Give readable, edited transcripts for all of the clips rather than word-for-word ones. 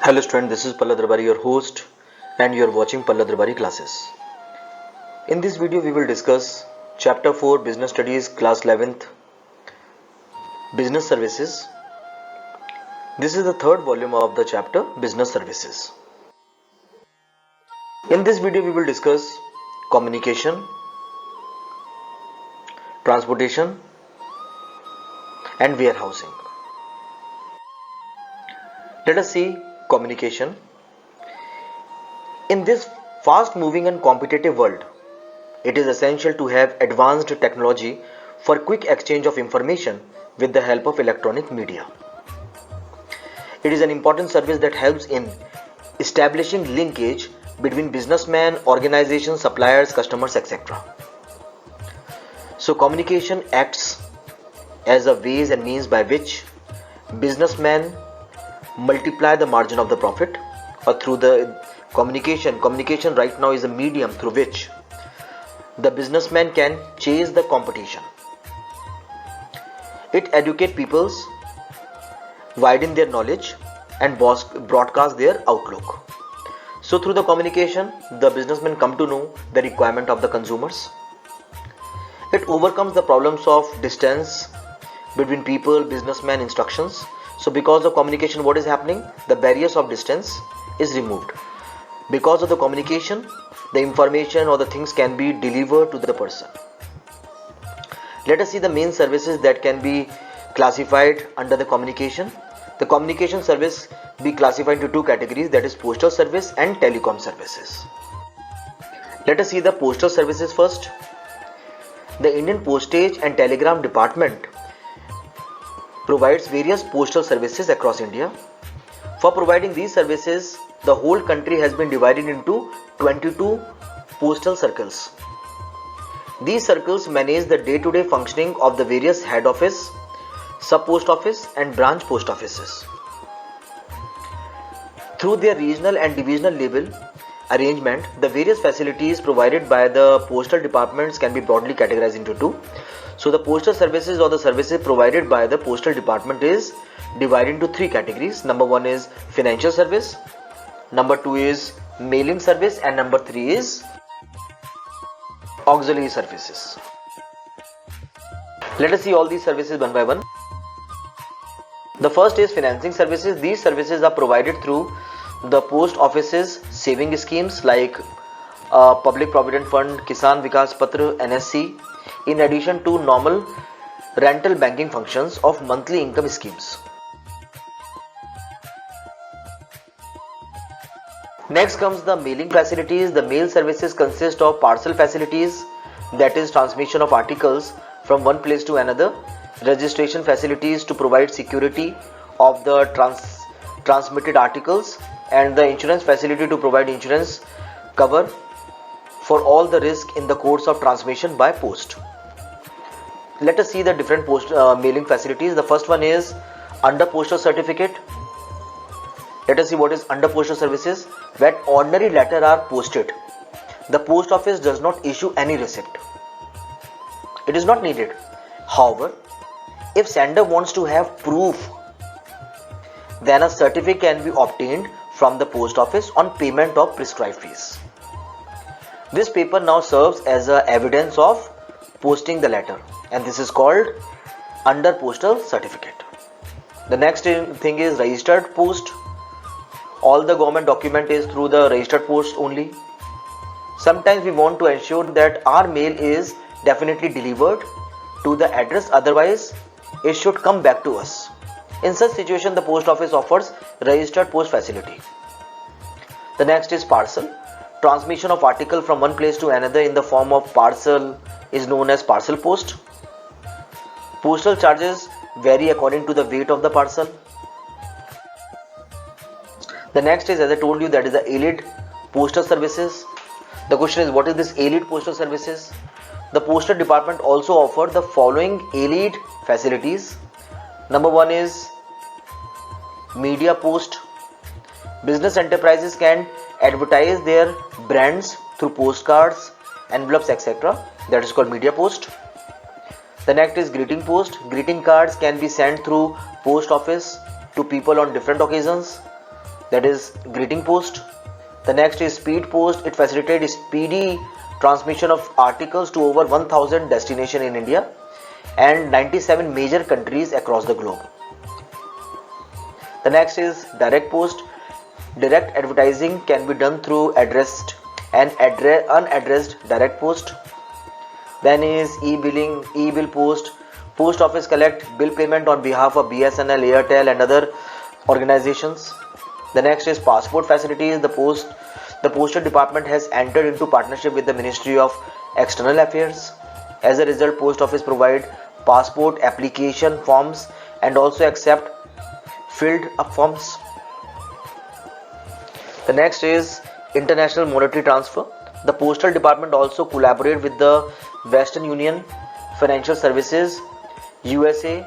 Hello student, this is Palla Darbari, your host, and you are watching Palla Darbari classes. In this video we will discuss chapter 4 Business Studies class 11th Business Services. This is the third volume of the chapter Business Services. In this video we will discuss communication, transportation and warehousing. Let us see communication. In this fast moving and competitive world, it is essential to have advanced technology for quick exchange of information with the help of electronic media. It is an important service that helps in establishing linkage between businessmen, organizations, suppliers, customers, etc. So communication acts as a ways and means by which businessmen multiply the margin of the profit, or through the communication right now is a medium through which the businessman can chase the competition. It educates peoples, widen their knowledge and broadcast their outlook. So through the communication the businessmen come to know the requirement of the consumers. It overcomes the problems of distance between people, businessmen, instructions. So because of communication, what is happening? The barriers of distance is removed. Because of the communication, the information or the things can be delivered to the person. Let us see the main services that can be classified under the communication. The communication service be classified into two categories, that is postal service and telecom services. Let us see the postal services first. The Indian Postage and Telegram Department provides various postal services across India. For providing these services, the whole country has been divided into 22 postal circles. These circles manage the day-to-day functioning of the various head office, sub-post office and branch post offices. Through their regional and divisional label arrangement, the various facilities provided by the postal departments can be broadly categorized into two. So the postal services or the services provided by the postal department is divided into three categories. Number one is financial service, number two is mailing service, and number three is auxiliary services. Let us see all these services one by one. The first is financing services. These services are provided through the post office's saving schemes like Public Provident Fund, Kisan Vikas Patra, NSC, in addition to normal rental banking functions of monthly income schemes. Next comes the mailing facilities. The mail services consist of parcel facilities, that is transmission of articles from one place to another, registration facilities to provide security of the transmitted articles, and the insurance facility to provide insurance cover for all the risk in the course of transmission by post. Let us see the different mailing facilities. The first one is under postal certificate. Let us see what is under postal services. When ordinary letters are posted, the post office does not issue any receipt. It is not needed. However, if sender wants to have proof, then a certificate can be obtained from the post office on payment of prescribed fees. This paper now serves as a evidence of posting the letter, and this is called under postal certificate. The next thing is registered post. All the government document is through the registered post only. Sometimes we want to ensure that our mail is definitely delivered to the address, otherwise it should come back to us. In such situation, the post office offers registered post facility. The next is parcel. Transmission of article from one place to another in the form of parcel is known as parcel post. Postal charges vary according to the weight of the parcel. The next is, as I told you, that is the Allied postal services. The question is, what is this Allied postal services? The postal department also offer the following Allied facilities. Number one is media post. Business enterprises can advertise their brands through postcards, envelopes, etc. That is called media post. The next is greeting post. Greeting cards can be sent through post office to people on different occasions. that is greeting post. The next is speed post. It facilitates speedy transmission of articles to over 1000 destinations in India and 97 major countries across the globe. The next is direct post. Direct advertising can be done through addressed and unaddressed direct post. Then is e-billing, e-bill post. Post office collect bill payment on behalf of BSNL, Airtel and other organizations. The next is passport facilities. The postal department has entered into partnership with the Ministry of External Affairs. As a result, post office provide passport application forms and also accept filled up forms. The next is international monetary transfer. The postal department also collaborate with the Western Union Financial Services USA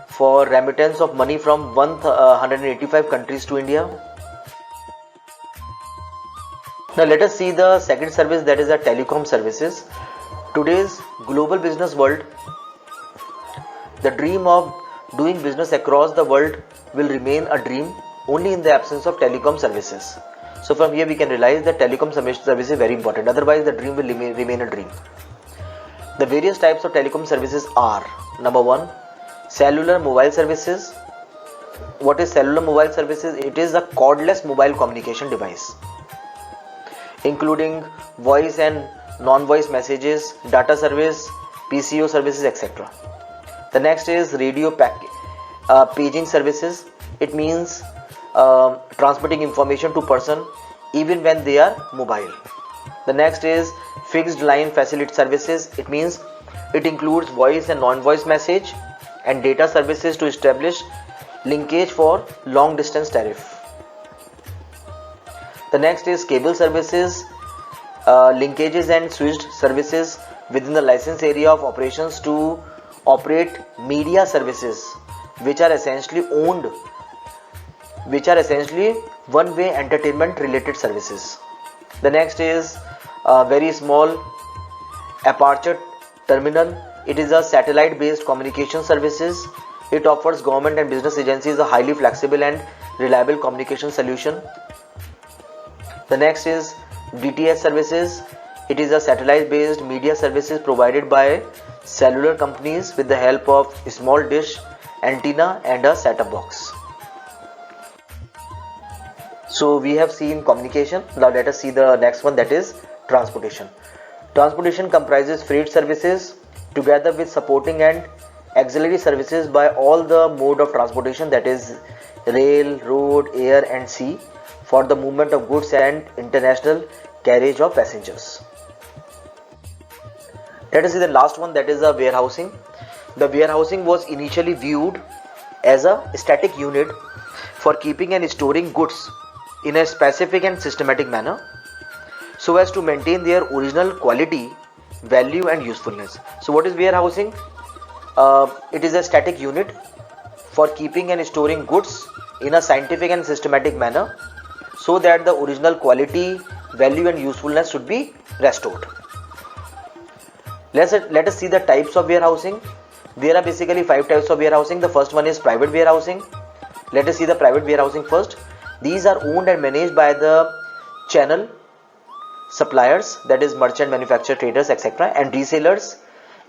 for remittance of money from 185 countries to India. Now let us see the second service, that is the telecom services. Today's global business world, the dream of doing business across the world will remain a dream only in the absence of telecom services. So from here we can realize that telecom service is very important, otherwise the dream will remain a dream. The various types of telecom services are: number 1, cellular mobile services. What is cellular mobile services? It is a cordless mobile communication device including voice and non-voice messages, data service, PCO services, etc. The next is radio paging services. It means transmitting information to person even when they are mobile. The next is fixed line facility services. It means it includes voice and non-voice message and data services to establish linkage for long distance tariff. The next is cable services, linkages and switched services within the license area of operations to operate media services, which are essentially one-way entertainment related services. The next is very small aperture terminal. It is a satellite based communication services. It offers government and business agencies a highly flexible and reliable communication solution. The next is DTH services. It is a satellite based media services provided by cellular companies with the help of a small dish antenna and a set-top box. So we have seen communication. Now let us see the next one, that is transportation. Transportation comprises freight services together with supporting and auxiliary services by all the mode of transportation, that is rail, road, air and sea, for the movement of goods and international carriage of passengers. Let us see the last one, that is the warehousing. The warehousing was initially viewed as a static unit for keeping and storing goods in a specific and systematic manner so as to maintain their original quality, value and usefulness. So what is warehousing? It is a static unit for keeping and storing goods in a scientific and systematic manner so that the original quality, value and usefulness should be restored. Let us see the types of warehousing. There are basically 5 types of warehousing. The first one is private warehousing. Let us see the private warehousing first. These are owned and managed by the channel suppliers, that is merchant, manufacturer, traders, etc. and resellers,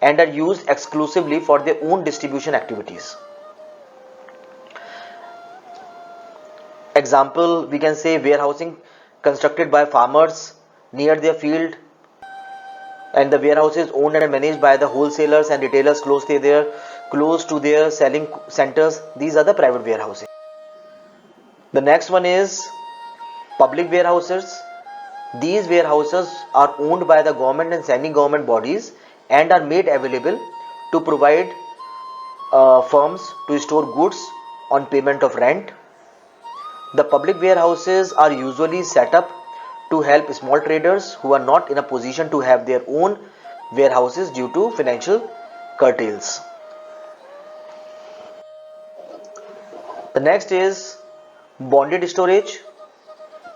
and are used exclusively for their own distribution activities. Example, we can say warehousing constructed by farmers near their field, and the warehouse is owned and managed by the wholesalers and retailers close to their selling centers. These are the private warehousing. The next one is public warehouses. These warehouses are owned by the government and semi-government bodies and are made available to provide firms to store goods on payment of rent. The public warehouses are usually set up to help small traders who are not in a position to have their own warehouses due to financial curtails. The next is bonded storage.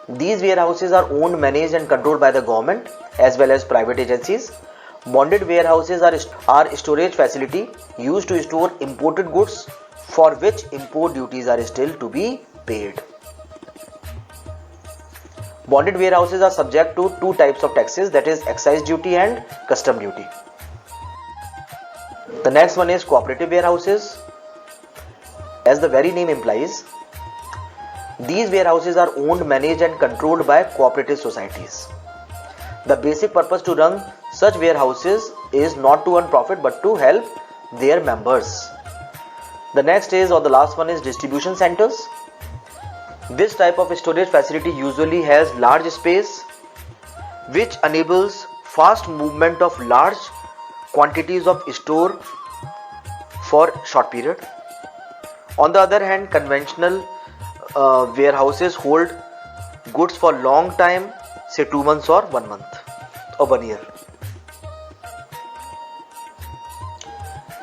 These warehouses are owned, managed and controlled by the government as well as private agencies. Bonded warehouses are storage facility used to store imported goods for which import duties are still to be paid. Bonded warehouses are subject to two types of taxes, that is excise duty and custom duty. The next one is cooperative warehouses. As the very name implies, these warehouses are owned, managed and controlled by cooperative societies. The basic purpose to run such warehouses is not to earn profit but to help their members. The next is, or the last one, is distribution centers. This type of storage facility usually has large space which enables fast movement of large quantities of store for short period. On the other hand, conventional warehouses hold goods for long time, say 2 months or 1 month or 1 year.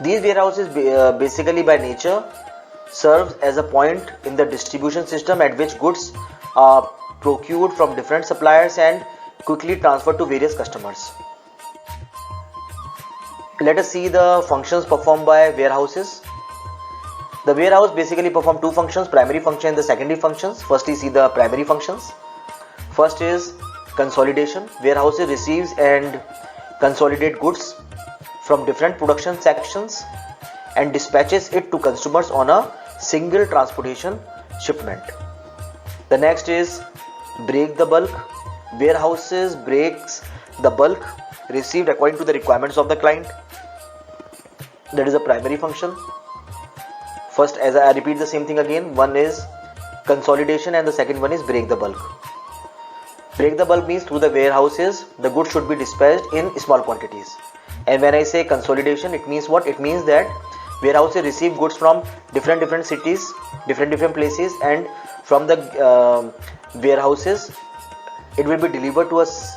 These warehouses basically by nature serves as a point in the distribution system at which goods are procured from different suppliers and quickly transferred to various customers. Let us see the functions performed by warehouses. The warehouse basically perform two functions, primary function and the secondary functions. Firstly, see the primary functions. First is consolidation. Warehouses receives and consolidate goods from different production sections and dispatches it to consumers on a single transportation shipment. The next is break the bulk. Warehouses breaks the bulk received according to the requirements of the client. That is a primary function. First, as I repeat the same thing again, one is consolidation and the second one is break the bulk. Break the bulk means through the warehouses the goods should be dispatched in small quantities. And when I say consolidation, it means what? It means that warehouses receive goods from different cities, different places, and from the warehouses it will be delivered to us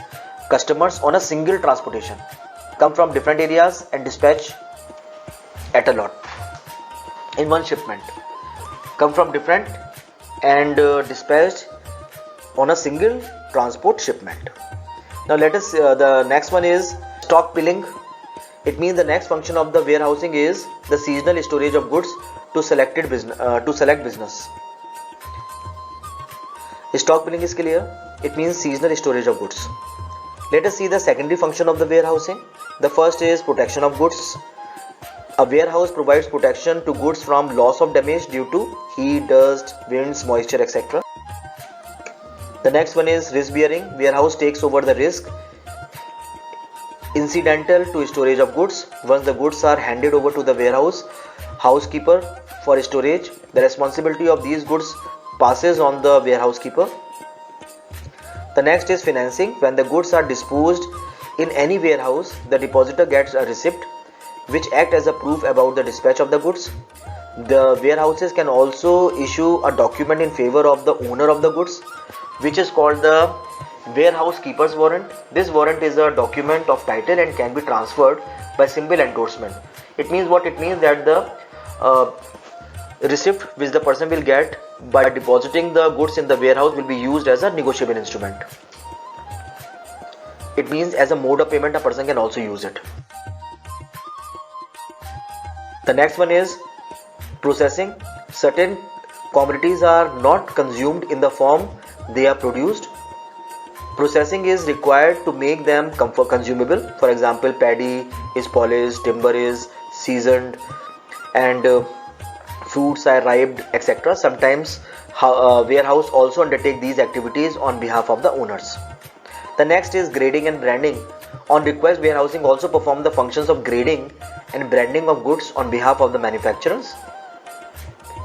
customers on a single transportation, come from different areas and dispatch at a lot in one shipment, come from different and dispatched on a single transport shipment. Now let us the next one is stock pilling. It means the next function of the warehousing is the seasonal storage of goods to select business. Stock pilling is clear. It means seasonal storage of goods. Let us see the secondary function of the warehousing. The first is protection of goods. A warehouse provides protection to goods from loss of damage due to heat, dust, winds, moisture, etc. The next one is risk bearing. Warehouse takes over the risk incidental to storage of goods. Once the goods are handed over to the warehouse housekeeper for storage, the responsibility of these goods passes on the warehouse keeper. The next is financing. When the goods are disposed in any warehouse, the depositor gets a receipt which act as a proof about the dispatch of the goods. The warehouses can also issue a document in favor of the owner of the goods, which is called the warehouse keeper's warrant. This warrant is a document of title and can be transferred by simple endorsement. It means what? It means that the receipt which the person will get by depositing the goods in the warehouse will be used as a negotiable instrument. It means as a mode of payment a person can also use it. The next one is processing. Certain commodities are not consumed in the form they are produced. Processing is required to make them consumable. For example, paddy is polished, timber is seasoned, and fruits are ripened, etc. Sometimes warehouse also undertake these activities on behalf of the owners. The next is grading and branding. On request, warehousing also perform the functions of grading and branding of goods on behalf of the manufacturers.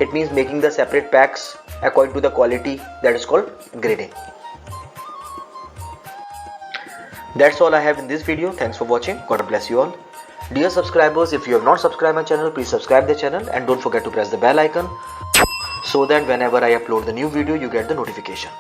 It means making the separate packs according to the quality, that is called grading. That's all I have in this video. Thanks for watching. God bless you all. Dear subscribers, if you have not subscribed my channel, please subscribe the channel and don't forget to press the bell icon so that whenever I upload the new video, you get the notification.